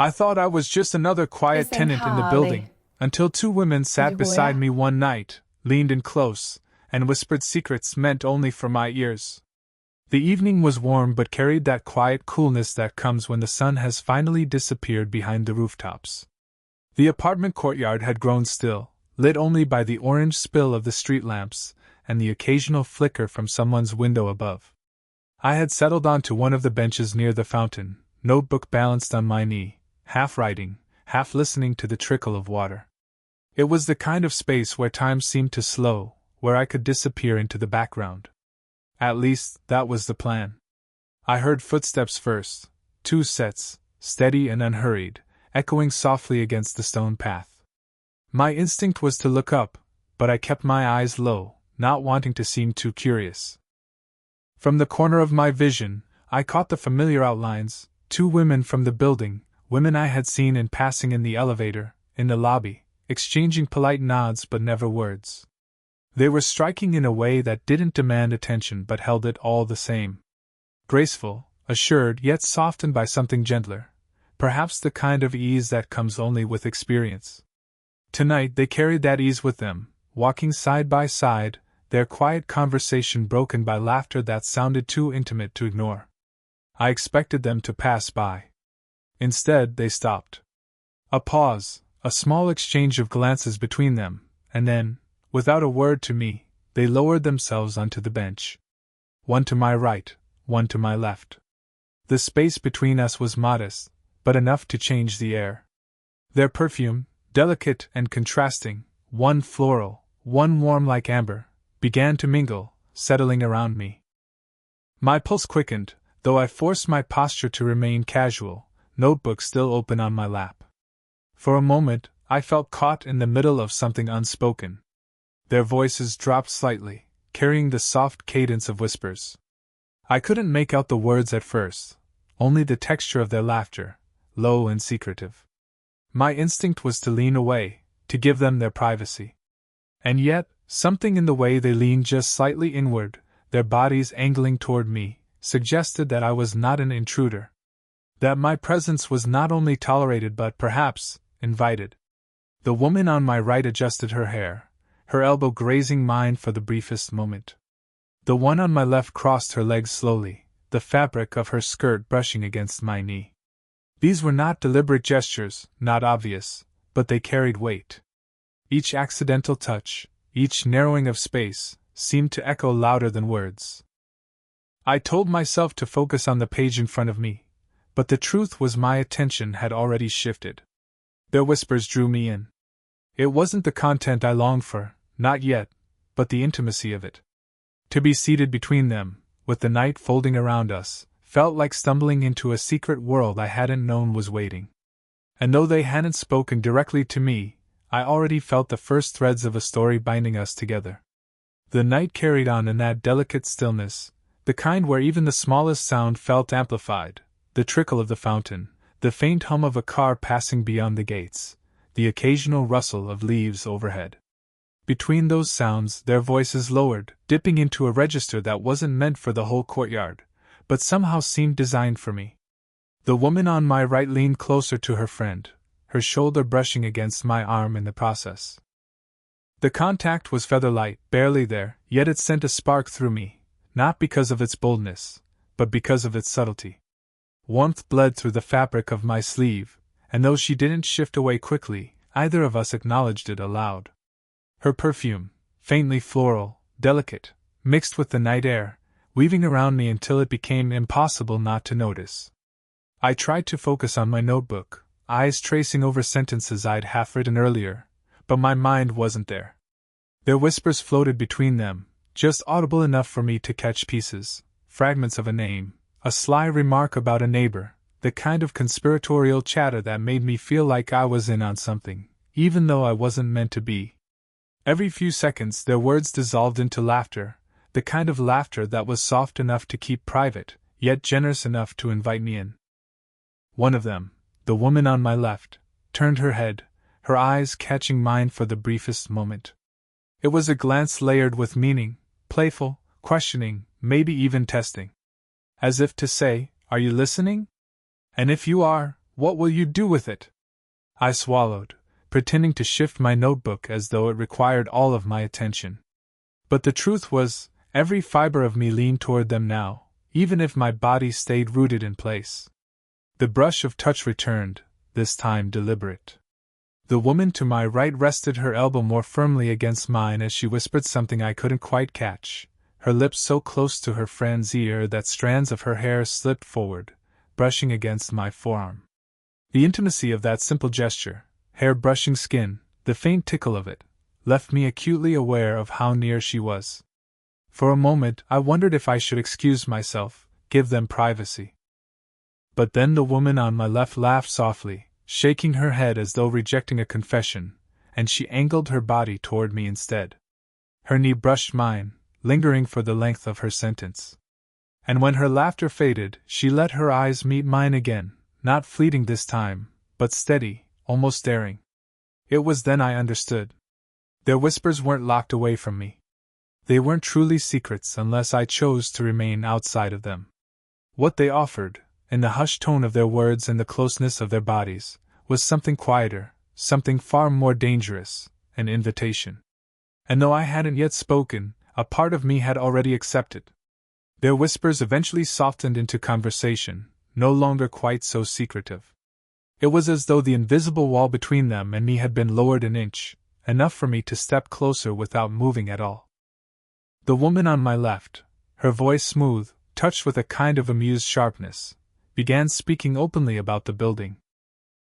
I thought I was just another quiet tenant in the building, until two women sat beside me one night, leaned in close, and whispered secrets meant only for my ears. The evening was warm but carried that quiet coolness that comes when the sun has finally disappeared behind the rooftops. The apartment courtyard had grown still, lit only by the orange spill of the street lamps and the occasional flicker from someone's window above. I had settled onto one of the benches near the fountain, notebook balanced on my knee, half writing, half listening to the trickle of water. It was the kind of space where time seemed to slow, where I could disappear into the background. At least, that was the plan. I heard footsteps first, two sets, steady and unhurried, echoing softly against the stone path. My instinct was to look up, but I kept my eyes low, not wanting to seem too curious. From the corner of my vision, I caught the familiar outlines, two women from the building, women I had seen in passing in the elevator, in the lobby, exchanging polite nods but never words. They were striking in a way that didn't demand attention but held it all the same. Graceful, assured yet softened by something gentler, perhaps the kind of ease that comes only with experience. Tonight they carried that ease with them, walking side by side, their quiet conversation broken by laughter that sounded too intimate to ignore. I expected them to pass by. Instead, they stopped. A pause, a small exchange of glances between them, and then, without a word to me, they lowered themselves onto the bench. One to my right, one to my left. The space between us was modest, but enough to change the air. Their perfume, delicate and contrasting, one floral, one warm like amber, began to mingle, settling around me. My pulse quickened, though I forced my posture to remain casual, notebook still open on my lap. For a moment, I felt caught in the middle of something unspoken. Their voices dropped slightly, carrying the soft cadence of whispers. I couldn't make out the words at first, only the texture of their laughter, low and secretive. My instinct was to lean away, to give them their privacy. And yet, something in the way they leaned just slightly inward, their bodies angling toward me, suggested that I was not an intruder. That my presence was not only tolerated but perhaps invited. The woman on my right adjusted her hair, her elbow grazing mine for the briefest moment. The one on my left crossed her legs slowly, the fabric of her skirt brushing against my knee. These were not deliberate gestures, not obvious, but they carried weight. Each accidental touch, each narrowing of space, seemed to echo louder than words. I told myself to focus on the page in front of me, but the truth was my attention had already shifted. Their whispers drew me in. It wasn't the content I longed for, not yet, but the intimacy of it. To be seated between them, with the night folding around us, felt like stumbling into a secret world I hadn't known was waiting. And though they hadn't spoken directly to me, I already felt the first threads of a story binding us together. The night carried on in that delicate stillness, the kind where even the smallest sound felt amplified, the trickle of the fountain, the faint hum of a car passing beyond the gates, the occasional rustle of leaves overhead. Between those sounds, their voices lowered, dipping into a register that wasn't meant for the whole courtyard, but somehow seemed designed for me. The woman on my right leaned closer to her friend, her shoulder brushing against my arm in the process. The contact was feather-light, barely there, yet it sent a spark through me, not because of its boldness, but because of its subtlety. Warmth bled through the fabric of my sleeve, and though she didn't shift away quickly, either of us acknowledged it aloud. Her perfume, faintly floral, delicate, mixed with the night air, weaving around me until it became impossible not to notice. I tried to focus on my notebook, eyes tracing over sentences I'd half-written earlier, but my mind wasn't there. Their whispers floated between them, just audible enough for me to catch pieces, fragments of a name, a sly remark about a neighbor, the kind of conspiratorial chatter that made me feel like I was in on something, even though I wasn't meant to be. Every few seconds their words dissolved into laughter, the kind of laughter that was soft enough to keep private, yet generous enough to invite me in. One of them, the woman on my left, turned her head, her eyes catching mine for the briefest moment. It was a glance layered with meaning, playful, questioning, maybe even testing. As if to say, "Are you listening? And if you are, What will you do with it? I swallowed, pretending to shift my notebook as though it required all of my attention. But the truth was, every fiber of me leaned toward them now, even if my body stayed rooted in place. The brush of touch returned, this time deliberate. The woman to my right rested her elbow more firmly against mine as she whispered something I couldn't quite catch, her lips so close to her friend's ear that strands of her hair slipped forward, brushing against my forearm. The intimacy of that simple gesture, hair brushing skin, the faint tickle of it, left me acutely aware of how near she was. For a moment I wondered if I should excuse myself, give them privacy. But then the woman on my left laughed softly, shaking her head as though rejecting a confession, and she angled her body toward me instead. Her knee brushed mine, lingering for the length of her sentence. And when her laughter faded, she let her eyes meet mine again, not fleeting this time, but steady, almost daring. It was then I understood. Their whispers weren't locked away from me. They weren't truly secrets unless I chose to remain outside of them. What they offered, in the hushed tone of their words and the closeness of their bodies, was something quieter, something far more dangerous, an invitation. And though I hadn't yet spoken, a part of me had already accepted. Their whispers eventually softened into conversation, no longer quite so secretive. It was as though the invisible wall between them and me had been lowered an inch, enough for me to step closer without moving at all. The woman on my left, her voice smooth, touched with a kind of amused sharpness, began speaking openly about the building.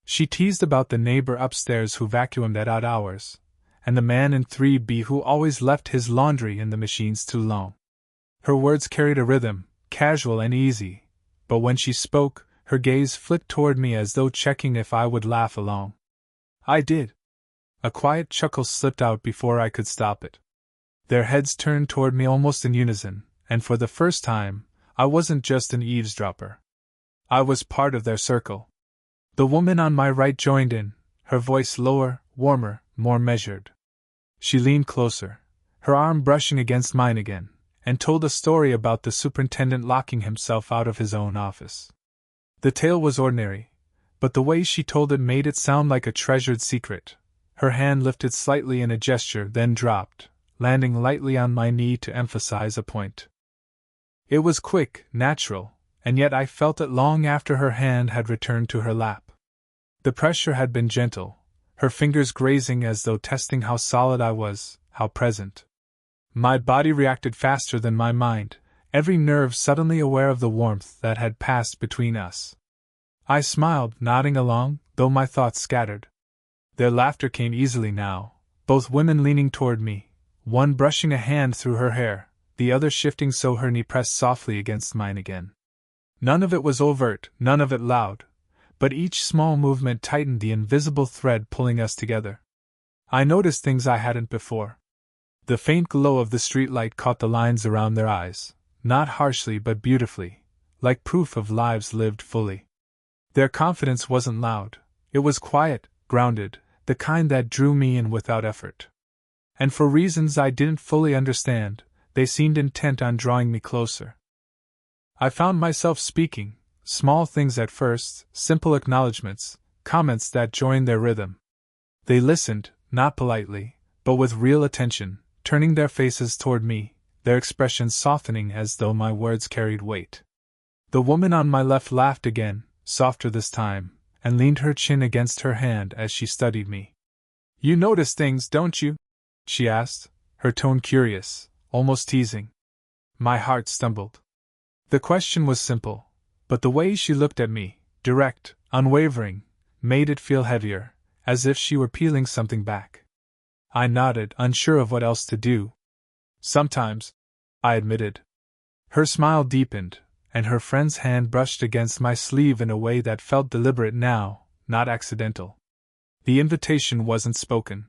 She teased about the neighbor upstairs who vacuumed at odd hours, and the man in 3B who always left his laundry in the machines too long. Her words carried a rhythm, casual and easy, but when she spoke, her gaze flicked toward me as though checking if I would laugh along. I did. A quiet chuckle slipped out before I could stop it. Their heads turned toward me almost in unison, and for the first time, I wasn't just an eavesdropper. I was part of their circle. The woman on my right joined in, her voice lower, warmer, more measured. She leaned closer, her arm brushing against mine again, and told a story about the superintendent locking himself out of his own office. The tale was ordinary, but the way she told it made it sound like a treasured secret. Her hand lifted slightly in a gesture, then dropped, landing lightly on my knee to emphasize a point. It was quick, natural, and yet I felt it long after her hand had returned to her lap. The pressure had been gentle, her fingers grazing as though testing how solid I was, how present. My body reacted faster than my mind, every nerve suddenly aware of the warmth that had passed between us. I smiled, nodding along, though my thoughts scattered. Their laughter came easily now, both women leaning toward me, one brushing a hand through her hair, the other shifting so her knee pressed softly against mine again. None of it was overt, none of it loud, but each small movement tightened the invisible thread pulling us together. I noticed things I hadn't before. The faint glow of the streetlight caught the lines around their eyes, not harshly but beautifully, like proof of lives lived fully. Their confidence wasn't loud, it was quiet, grounded, the kind that drew me in without effort. And for reasons I didn't fully understand, they seemed intent on drawing me closer. I found myself speaking, small things at first, simple acknowledgments, comments that joined their rhythm. They listened, not politely, but with real attention, turning their faces toward me, their expressions softening as though my words carried weight. The woman on my left laughed again, softer this time, and leaned her chin against her hand as she studied me. "You notice things, don't you?" she asked, her tone curious, almost teasing. My heart stumbled. The question was simple, but the way she looked at me, direct, unwavering, made it feel heavier, as if she were peeling something back. I nodded, unsure of what else to do. "Sometimes," I admitted. Her smile deepened, and her friend's hand brushed against my sleeve in a way that felt deliberate now, not accidental. The invitation wasn't spoken.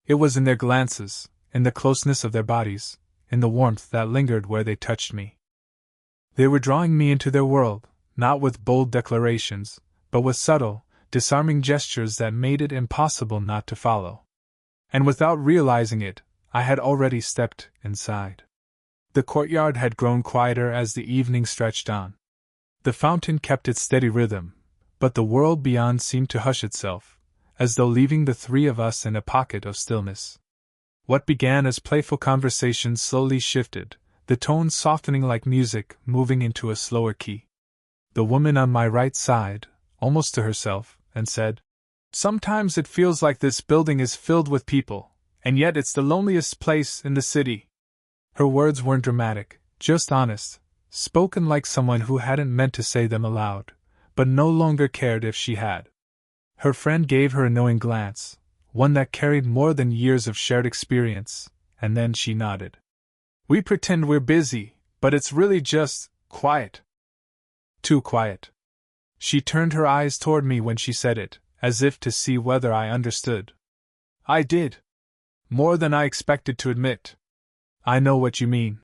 It was in their glances, in the closeness of their bodies, in the warmth that lingered where they touched me. They were drawing me into their world, not with bold declarations, but with subtle, disarming gestures that made it impossible not to follow. And without realizing it, I had already stepped inside. The courtyard had grown quieter as the evening stretched on. The fountain kept its steady rhythm, But the world beyond seemed to hush itself, as though leaving the three of us in a pocket of stillness. What began as playful conversation slowly shifted, the tone softening like music, moving into a slower key. The woman on my right sighed, almost to herself, and said, "Sometimes it feels like this building is filled with people, and yet it's the loneliest place in the city." Her words weren't dramatic, just honest, spoken like someone who hadn't meant to say them aloud, but no longer cared if she had. Her friend gave her a knowing glance, one that carried more than years of shared experience, and then she nodded. "We pretend we're busy, but it's really just quiet. Too quiet." She turned her eyes toward me when she said it, as if to see whether I understood. I did. More than I expected to admit. "I know what you mean,"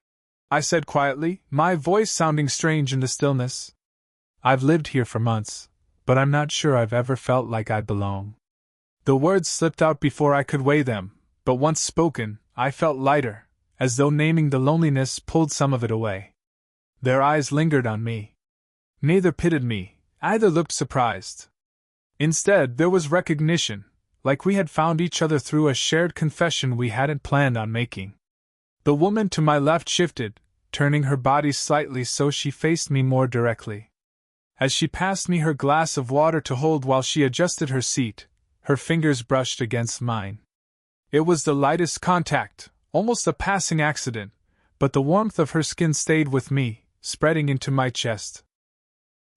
I said quietly, my voice sounding strange in the stillness. "I've lived here for months, but I'm not sure I've ever felt like I belong." The words slipped out before I could weigh them, but once spoken, I felt lighter, as though naming the loneliness pulled some of it away. Their eyes lingered on me. Neither pitied me, either looked surprised. Instead, there was recognition, like we had found each other through a shared confession we hadn't planned on making. The woman to my left shifted, turning her body slightly so she faced me more directly. As she passed me her glass of water to hold while she adjusted her seat, her fingers brushed against mine. It was the lightest contact, almost a passing accident, but the warmth of her skin stayed with me, spreading into my chest.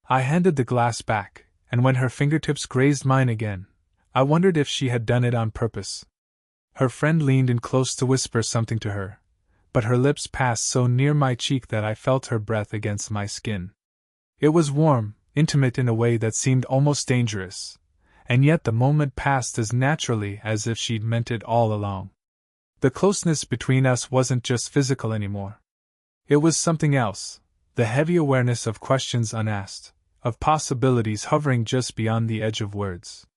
I handed the glass back, and when her fingertips grazed mine again, I wondered if she had done it on purpose. Her friend leaned in close to whisper something to her, but her lips passed so near my cheek that I felt her breath against my skin. It was warm, intimate in a way that seemed almost dangerous, and yet the moment passed as naturally as if she'd meant it all along. The closeness between us wasn't just physical anymore. It was something else, the heavy awareness of questions unasked, of possibilities hovering just beyond the edge of words.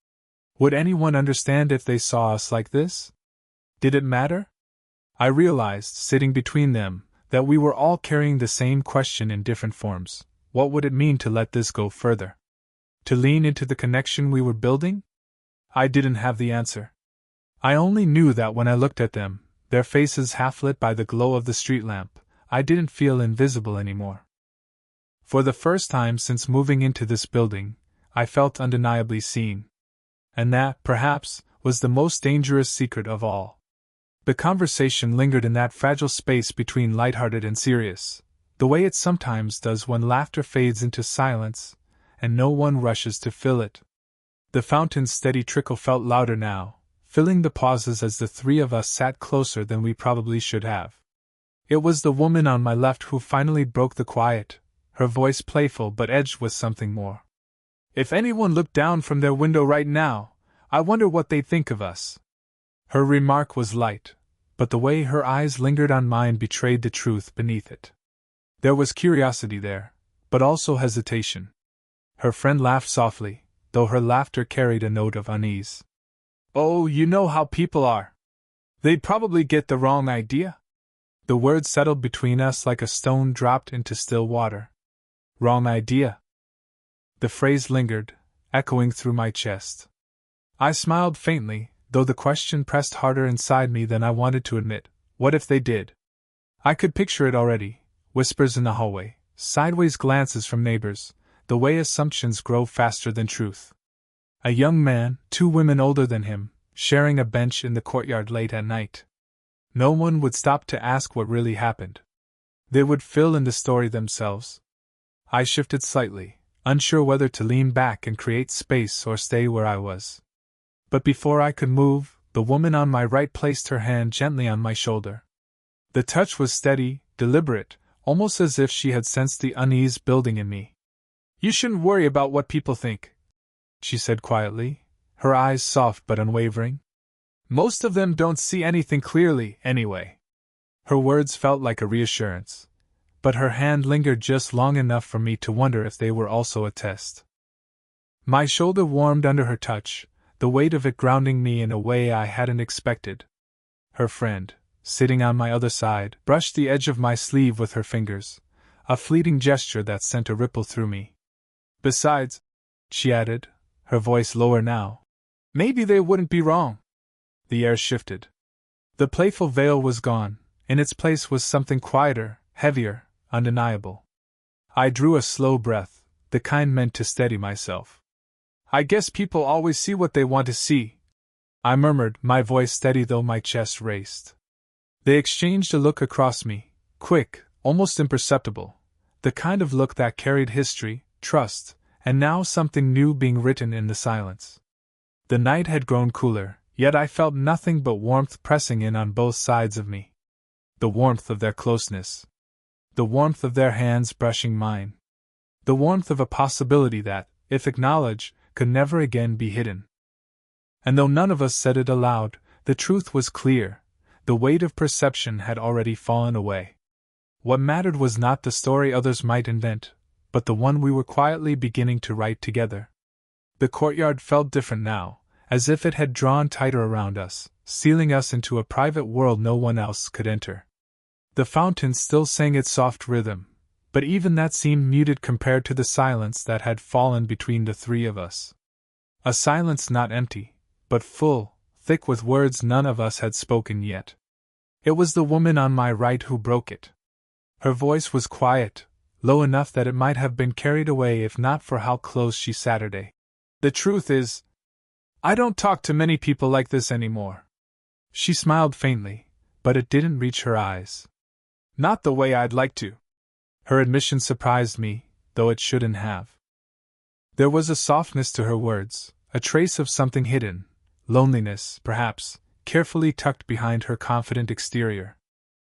Would anyone understand if they saw us like this? Did it matter? I realized, sitting between them, that we were all carrying the same question in different forms. What would it mean to let this go further? To lean into the connection we were building? I didn't have the answer. I only knew that when I looked at them, their faces half lit by the glow of the street lamp, I didn't feel invisible anymore. For the first time since moving into this building, I felt undeniably seen. And that, perhaps, was the most dangerous secret of all. The conversation lingered in that fragile space between lighthearted and serious, the way it sometimes does when laughter fades into silence, and no one rushes to fill it. The fountain's steady trickle felt louder now, filling the pauses as the three of us sat closer than we probably should have. It was the woman on my left who finally broke the quiet, her voice playful but edged with something more. "If anyone looked down from their window right now, I wonder what they'd think of us." Her remark was light, but the way her eyes lingered on mine betrayed the truth beneath it. There was curiosity there, but also hesitation. Her friend laughed softly, though her laughter carried a note of unease. "Oh, you know how people are. They'd probably get the wrong idea." The words settled between us like a stone dropped into still water. Wrong idea. The phrase lingered, echoing through my chest. I smiled faintly, though the question pressed harder inside me than I wanted to admit. What if they did? I could picture it already, whispers in the hallway, sideways glances from neighbors, the way assumptions grow faster than truth. A young man, two women older than him, sharing a bench in the courtyard late at night. No one would stop to ask what really happened. They would fill in the story themselves. I shifted slightly, unsure whether to lean back and create space or stay where I was. But before I could move, the woman on my right placed her hand gently on my shoulder. The touch was steady, deliberate, almost as if she had sensed the unease building in me. "You shouldn't worry about what people think," she said quietly, her eyes soft but unwavering. "Most of them don't see anything clearly, anyway." Her words felt like a reassurance, but her hand lingered just long enough for me to wonder if they were also a test. My shoulder warmed under her touch, the weight of it grounding me in a way I hadn't expected. Her friend, sitting on my other side, brushed the edge of my sleeve with her fingers, a fleeting gesture that sent a ripple through me. "Besides," she added, her voice lower now. Maybe they wouldn't be wrong. The air shifted. The playful veil was gone. In its place was something quieter, heavier, undeniable. I drew a slow breath, the kind meant to steady myself. I guess people always see what they want to see, I murmured, my voice steady though my chest raced. They exchanged a look across me, quick, almost imperceptible, the kind of look that carried history, trust, and now something new being written in the silence. The night had grown cooler, yet I felt nothing but warmth pressing in on both sides of me. The warmth of their closeness. The warmth of their hands brushing mine. The warmth of a possibility that, if acknowledged, could never again be hidden. And though none of us said it aloud, the truth was clear. The weight of perception had already fallen away. What mattered was not the story others might invent, but the one we were quietly beginning to write together. The courtyard felt different now, as if it had drawn tighter around us, sealing us into a private world no one else could enter. The fountain still sang its soft rhythm, but even that seemed muted compared to the silence that had fallen between the three of us. A silence not empty, but full, thick with words none of us had spoken yet. It was the woman on my right who broke it. Her voice was quiet, low enough that it might have been carried away if not for how close she sat. The truth is, I don't talk to many people like this anymore. She smiled faintly, but it didn't reach her eyes. Not the way I'd like to. Her admission surprised me, though it shouldn't have. There was a softness to her words, a trace of something hidden, loneliness, perhaps, carefully tucked behind her confident exterior.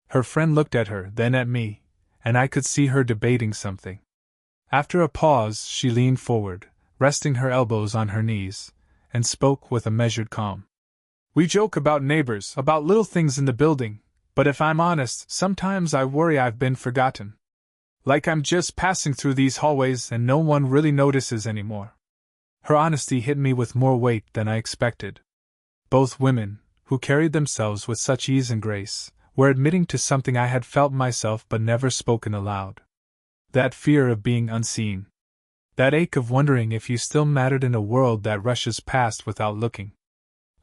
Her friend looked at her, then at me, and I could see her debating something. After a pause, she leaned forward, resting her elbows on her knees, and spoke with a measured calm. We joke about neighbors, about little things in the building, but if I'm honest, sometimes I worry I've been forgotten. Like I'm just passing through these hallways and no one really notices anymore. Her honesty hit me with more weight than I expected. Both women, who carried themselves with such ease and grace, were admitting to something I had felt myself but never spoken aloud. That fear of being unseen. That ache of wondering if you still mattered in a world that rushes past without looking.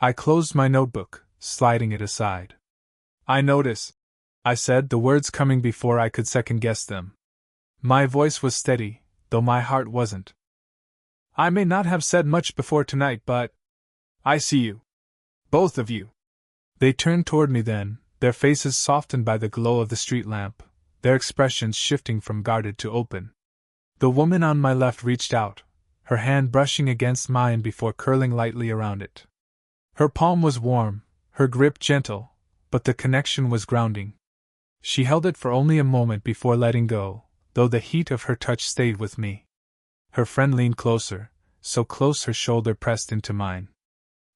I closed my notebook, sliding it aside. I notice, I said, the words coming before I could second-guess them. My voice was steady, though my heart wasn't. I may not have said much before tonight, but I see you. Both of you. They turned toward me then, their faces softened by the glow of the street lamp, their expressions shifting from guarded to open. The woman on my left reached out, her hand brushing against mine before curling lightly around it. Her palm was warm, her grip gentle, but the connection was grounding. She held it for only a moment before letting go, though the heat of her touch stayed with me. Her friend leaned closer, so close her shoulder pressed into mine.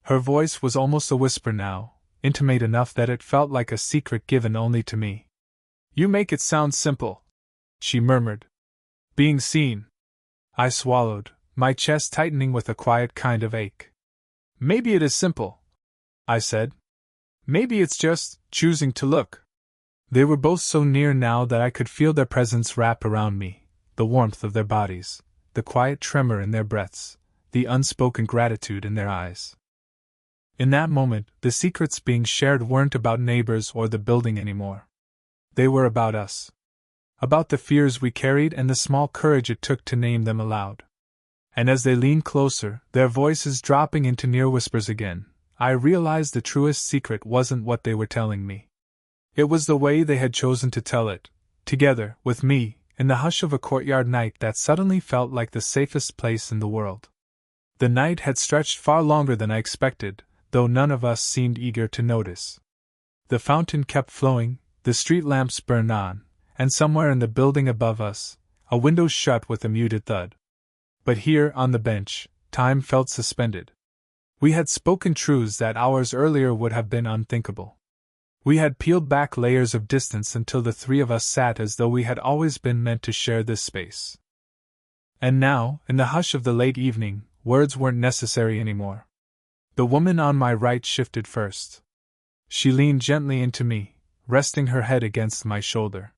Her voice was almost a whisper now, intimate enough that it felt like a secret given only to me. You make it sound simple, she murmured. Being seen. I swallowed, my chest tightening with a quiet kind of ache. Maybe it is simple, I said. Maybe it's just choosing to look. They were both so near now that I could feel their presence wrap around me, the warmth of their bodies, the quiet tremor in their breaths, the unspoken gratitude in their eyes. In that moment, the secrets being shared weren't about neighbors or the building anymore. They were about us. About the fears we carried and the small courage it took to name them aloud. And as they leaned closer, their voices dropping into near whispers again, I realized the truest secret wasn't what they were telling me. It was the way they had chosen to tell it, together, with me, in the hush of a courtyard night that suddenly felt like the safest place in the world. The night had stretched far longer than I expected, though none of us seemed eager to notice. The fountain kept flowing, the street lamps burned on, and somewhere in the building above us, a window shut with a muted thud. But here, on the bench, time felt suspended. We had spoken truths that hours earlier would have been unthinkable. We had peeled back layers of distance until the three of us sat as though we had always been meant to share this space. And now, in the hush of the late evening, words weren't necessary anymore. The woman on my right shifted first. She leaned gently into me, resting her head against my shoulder.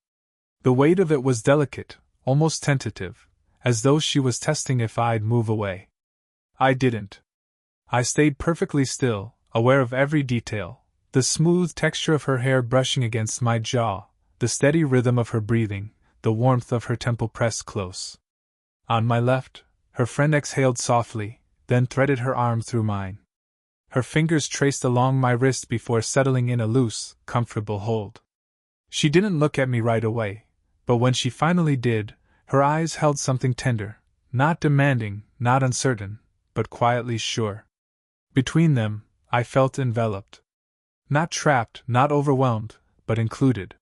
The weight of it was delicate, almost tentative, as though she was testing if I'd move away. I didn't. I stayed perfectly still, aware of every detail, the smooth texture of her hair brushing against my jaw, the steady rhythm of her breathing, the warmth of her temple pressed close. On my left, her friend exhaled softly, then threaded her arm through mine. Her fingers traced along my wrist before settling in a loose, comfortable hold. She didn't look at me right away, but when she finally did, her eyes held something tender, not demanding, not uncertain, but quietly sure. Between them, I felt enveloped. Not trapped, not overwhelmed, but included.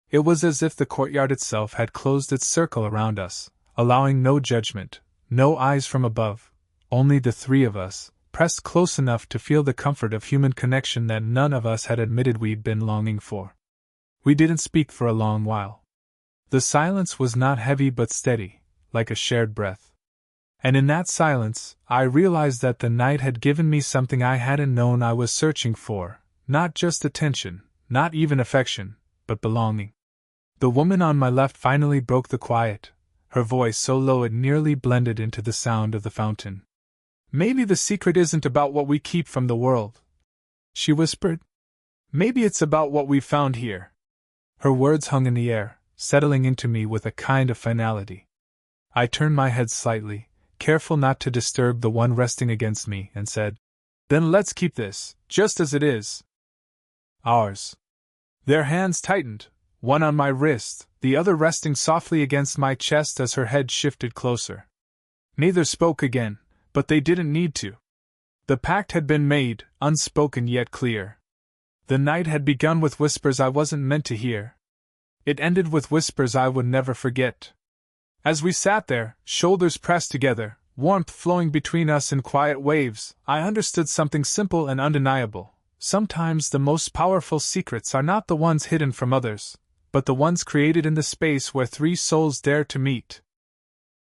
It was as if the courtyard itself had closed its circle around us, allowing no judgment, no eyes from above, only the three of us, pressed close enough to feel the comfort of human connection that none of us had admitted we'd been longing for. We didn't speak for a long while. The silence was not heavy but steady, like a shared breath. And in that silence, I realized that the night had given me something I hadn't known I was searching for, not just attention, not even affection, but belonging. The woman on my left finally broke the quiet, her voice so low it nearly blended into the sound of the fountain. "Maybe the secret isn't about what we keep from the world," she whispered. "Maybe it's about what we've found here." Her words hung in the air, settling into me with a kind of finality. I turned my head slightly, careful not to disturb the one resting against me, and said, "Then let's keep this, just as it is. Ours." Their hands tightened, one on my wrist, the other resting softly against my chest as her head shifted closer. Neither spoke again, but they didn't need to. The pact had been made, unspoken yet clear. The night had begun with whispers I wasn't meant to hear. It ended with whispers I would never forget. As we sat there, shoulders pressed together, warmth flowing between us in quiet waves, I understood something simple and undeniable. Sometimes the most powerful secrets are not the ones hidden from others, but the ones created in the space where three souls dare to meet.